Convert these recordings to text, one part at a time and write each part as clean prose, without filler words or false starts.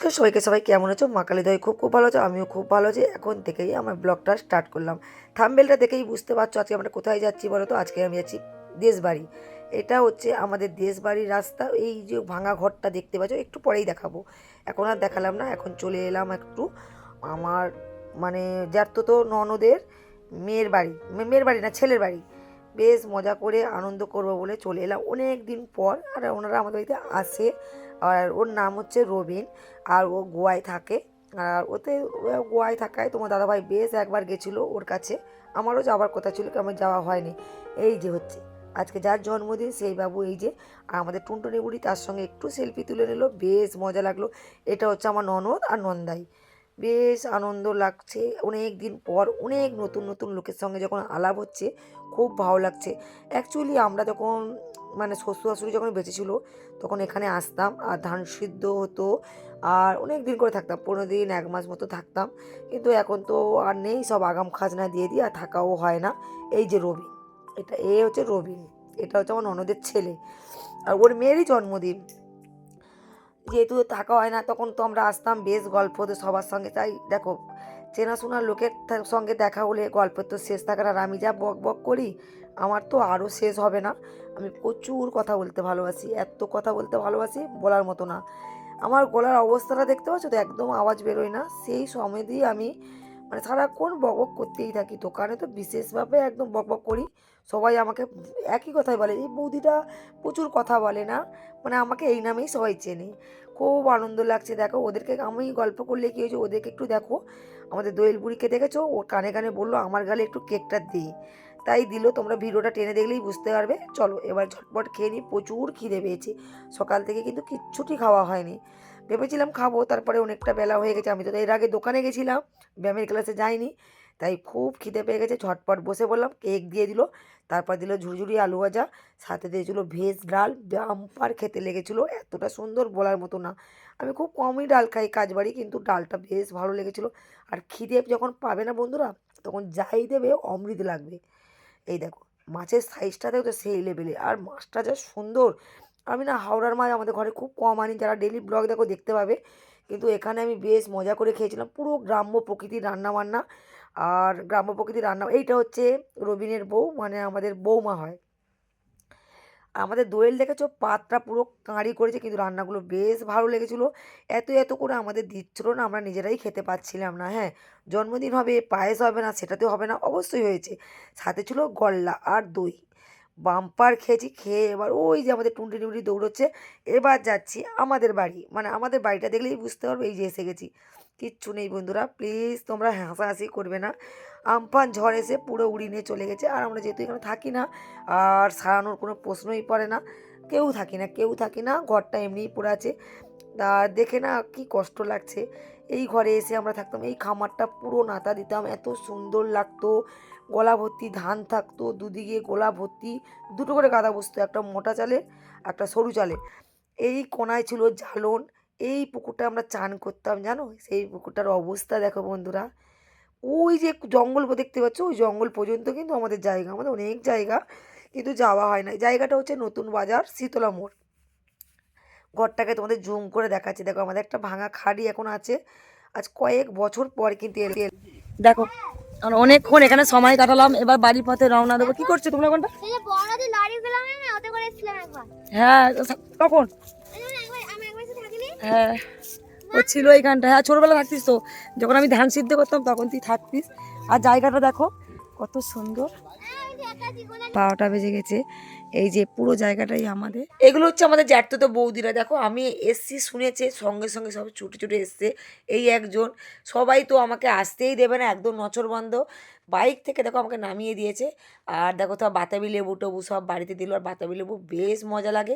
নমস্কার সবাইকে, সবাই কেমন আছো? মা কালীদয় খুব খুব ভালো আছো, আমিও খুব ভালো আছি। এখন থেকেই আমার ব্লগটা স্টার্ট করলাম। থাম্বনেলটা দেখেই বুঝতে পারছো আজকে আমরা কোথায় যাচ্ছি বলো তো। আজকে আমি যাচ্ছি দেশবাড়ি। এটা হচ্ছে আমাদের দেশবাড়ির রাস্তা। এই যে ভাঙা ঘরটা দেখতে পাচ্ছ, একটু পরেই দেখাবো, এখন আর দেখালাম না। এখন চলে এলাম একটু আমার মানে জ্যাঠতো ননদের মেয়ের বাড়ি, মেয়ের বাড়ি না ছেলের বাড়ি। বেশ মজা করে আনন্দ করবো বলে চলে এলাম অনেক দিন পর। আর ওনারা আমাদের বাড়িতে আসে। আর ওর নাম হচ্ছে রবিন। আর ও গোয়ায় থাকে। আর ওতে গোয়ায় থাকায় তোমার দাদাভাই বেশ একবার গেছিলো ওর কাছে। আমারও যাওয়ার কথা ছিল, আমার যাওয়া হয়নি। এই যে হচ্ছে আজকে যার জন্মদিন সেই বাবু, এই যে। আর আমাদের টুনটুনি বুড়ি তার সঙ্গে একটু সেলফি তুলে নিল, বেশ মজা লাগলো। এটা হচ্ছে আমার ননদ আর নন্দাই। বেশ আনন্দ লাগছে, অনেক দিন পর অনেক নতুন নতুন লোকের সঙ্গে যখন আলাপ হচ্ছে খুব ভালো লাগছে। অ্যাকচুয়ালি আমরা যখন মানে শ্বশুর শাশুড়ি যখন বেঁচে ছিল তখন এখানে আসতাম আর ধান সিদ্ধ হতো। আর অনেক দিন করে থাকতাম, 15 দিন 1 মাস মতো থাকতাম। কিন্তু এখন তো আর নেই, সব আগাম খাজনা দিয়ে দিই, আর থাকাও হয় না। এই যে রবিন, এটা হচ্ছে রবিন। এটা হচ্ছে আমার ননদের ছেলে। আর ওর মেয়েরই জন্মদিন। যেহেতু থাকা হয় না তখন তো আমরা আসতাম, বেশ গল্প হতো সবার সঙ্গে। তাই দেখো, চেনাশোনা লোকের সঙ্গে দেখা হলে গল্পের তো শেষ থাকে না। আর আমি যা বক বক করি, আমার তো আরও শেষ হবে না। আমি প্রচুর কথা বলতে ভালোবাসি, এত কথা বলতে ভালোবাসি বলার মতো না। আমার গলার অবস্থাটা দেখতে পাচ্ছ তো, একদম আওয়াজ বেরোয় না। সেই সময় দিয়ে আমি মানে সারাক্ষণ বক বক করতেই থাকি। দোকানে তো বিশেষভাবে একদম বক বক করি। সবাই আমাকে একই কথাই বলে, এই বৌদিটা প্রচুর কথা বলে না। মানে আমাকে এই নামেই সবাই চেনে। খুব আনন্দ লাগছে। দেখো ওদেরকে আমি গল্প করলে কী হয়েছে, ওদেরকে একটু দেখো। আমাদের দোয়েল বুড়িকে দেখেছো, ও কানে কানে বললো আমার গালে একটু কেকটা দিই, তাই দিল। তোমরা ভিডিওটা টেনে দেখলেই বুঝতে পারবে। চলো এবার ঝটপট খেয়ে নিই, প্রচুর খিদে পেয়েছে। সকাল থেকে কিন্তু কিচ্ছুটি খাওয়া হয়নি। ভেবেছিলাম খাবো, তারপরে অনেকটা বেলা হয়ে গেছে। আমি তো এর আগে দোকানে গেছিলাম, ব্যায়ামের ক্লাসে যাইনি। তাই খুব খিদে পেয়ে গেছে, ঝটপট বসে বললাম। কেক দিয়ে দিল, তারপর দিল ঝুরঝুরি আলু ভাজা, সাথে দিয়েছিল ভেজ ডাল। বাম্পার খেতে লেগেছিলো, এতটা সুন্দর বলার মতো না। আমি খুব কমই ডাল খাই কাজবাড়ি, কিন্তু ডালটা বেশ ভালো লেগেছিলো। আর খিদে যখন পাবে না বন্ধুরা, তখন যাই দেবে অমৃত লাগবে। এই দেখো, মাছের সাইজটাতেও তো সেই লেভেলে, আর মাছটা যা সুন্দর। আমি না হাওড়ার মাছ আমাদের ঘরে খুব কম আনি, যারা ডেলি ব্লগ দেখো দেখতে পাবে। কিন্তু এখানে আমি বেশ মজা করে খেয়েছিলাম, পুরো গ্রাম্য প্রকৃতির রান্নাবান্না। আর গ্রাম্য প্রকৃতির রান্না, এইটা হচ্ছে রবিনের বউ, মানে আমাদের বৌমা হয়। আমাদের দোয়েল দেখেছো পাতটা পুরো কাঁড়ি করেছে, কিন্তু রান্নাগুলো বেশ ভালো লেগেছিলো। এত এত করে আমাদের দিচ্ছিল না, আমরা নিজেরাই খেতে পাচ্ছিলাম না। হ্যাঁ, জন্মদিন হবে, পায়েস হবে না সেটাতেও হবে না, অবশ্যই হয়েছে। সাথে ছিল গল্লা আর দই। বাম্পার খেয়েছি। খেয়ে এবার ওই যে আমাদের টুনটুনি দৌড়চ্ছে। এবার যাচ্ছি আমাদের বাড়ি, মানে আমাদের বাড়িটা দেখলেই বুঝতে পারবে এই যে এসে গেছি। কিচ্ছু নেই বন্ধুরা, প্লিজ তোমরা হাসাহাসি করবে না। আমফান ঝড় এসে পুরো উড়িয়ে নিয়ে চলে গেছে। আর আমরা যেহেতু এখানে থাকি না, আর সারানোর কোনো প্রশ্নই পড়ে না। কেউ থাকি না, কেউ থাকি না, ঘরটা এমনিই পড়ে আছে। আর দেখে না কি কষ্ট লাগছে। এই ঘরে এসে আমরা থাকতাম, এই খামারটা পুরো নাতা দিতাম, এত সুন্দর লাগতো। গলা ভর্তি ধান থাকতো, দুদিকে গোলা ভর্তি। দুটো করে গাদা বসতো, একটা মোটা চালের, একটা সরু চালের। এই কোনায় ছিল ঝালন। এই পুকুরটা আমরা চান করতাম জানো। সেই পুকুরটার অবস্থা দেখো বন্ধুরা। ওই যে জঙ্গল দেখতে পাচ্ছ, ওই জঙ্গল পর্যন্ত কিন্তু আমাদের জায়গা, আমাদের অনেক জায়গা, কিন্তু যাওয়া হয় না। জায়গাটা হচ্ছে নতুন বাজার, শীতলা মোড়। ঘরটাকে তোমাদের জুম করে দেখাচ্ছি। দেখো আমাদের একটা ভাঙা খাড়ি এখন আছে, আজ কয়েক বছর পর কিন্তু দেখো আমরা অনেকক্ষণ এখানে সময় কাটালাম। এবার বাড়ির পথে রওনা দেবো। কি করছো তোমরা কোনটা? হ্যাঁ, কখন? হ্যাঁ, ও ছিল এইখানটা। হ্যাঁ, ছোটবেলা থাকতিস তো, যখন আমি ধান সিদ্ধ করতাম তখন তুই থাকতিস। আর জায়গাটা দেখো কত সুন্দর। 12টা বেজে গেছে। এই যে পুরো জায়গাটাই আমাদের। এগুলো হচ্ছে আমাদের জ্যাঠতো বৌদিরা। দেখো আমি এসছি শুনেছে, সঙ্গে সঙ্গে সব ছুটে ছুটে এসছে। এই একজন, সবাই তো আমাকে আসতেই দেবে না, একদম নচরবন্ধ। বাইক থেকে দেখো আমাকে নামিয়ে দিয়েছে। আর দেখো তো বাতাবি লেবু টেবু সব বাড়িতে দিল। আর বাতাবি লেবু বেশ মজা লাগে,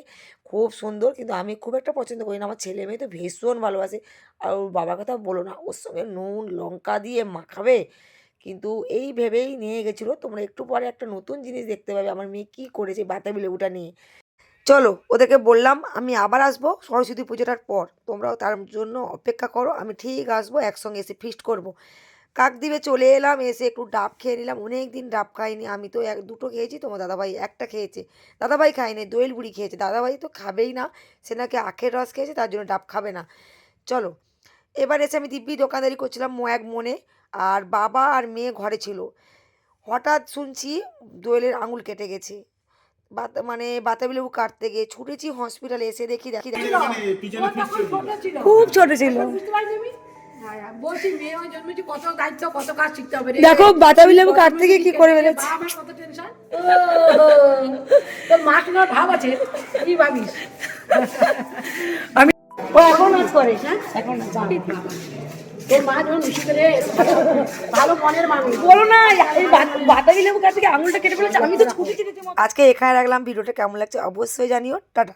খুব সুন্দর। কিন্তু আমি খুব একটা পছন্দ করি না, আমার ছেলে মেয়ে তো ভীষণ ভালোবাসে। আর ওর বাবার কথা বলো না, ওর সঙ্গে নুন লঙ্কা দিয়ে মাখাবে। কিন্তু এই ভেবেই নিয়ে গেছিলো। তোমরা একটু পরে একটা নতুন জিনিস দেখতে পাবে আমার মেয়ে কী করেছে বাতাবি লেবুটা নিয়ে। চলো ওদেরকে বললাম আমি আবার আসবো সরস্বতী পুজোটার পর, তোমরাও তার জন্য অপেক্ষা করো। আমি ঠিক আসবো, একসঙ্গে এসে ফিস্ট করব। কাকদ্বীপে চলে এলাম, এসে একটু ডাব খেয়ে নিলাম। অনেক দিন ডাব খাইনি, আমি তো দুটো খেয়েছি, তোমার দাদাভাই একটা খেয়েছে। দাদাভাই খায়নি, দোয়েল বুড়ি খেয়েছে। দাদাভাই তো খাবেই না, সে নাকি আখের রস খেয়েছে, তার জন্য ডাব খাবে না। চলো এবার এসে আমি দিব্যি দোকানদারি করছিলাম এক মনে, আর বাবা আর মেয়ে ঘরে ছিল। হঠাৎ শুনছি দোয়েলের আঙুল কেটে গেছে। মানে বাতাবি লেবু কাটতে গিয়ে ছুটেছি হসপিটালে, এসে দেখি দেখি দেখি খুব ছোট ছিল। দেখো বাতাবি লেবু কাটতে গিয়ে কি করে ফেলেছে। আমি ও এখন আজ করে, হ্যাঁ এখন তোর মা যখন ভালো মনের মানুষ বলো না, এই বাতাবি লেবু কাটতে গিয়ে আঙুলটা কেটে ফেলেছে। আমি তো ছুটি। আজকে এখানে রাখলাম, ভিডিওটা কেমন লাগছে অবশ্যই জানিও। টাটা।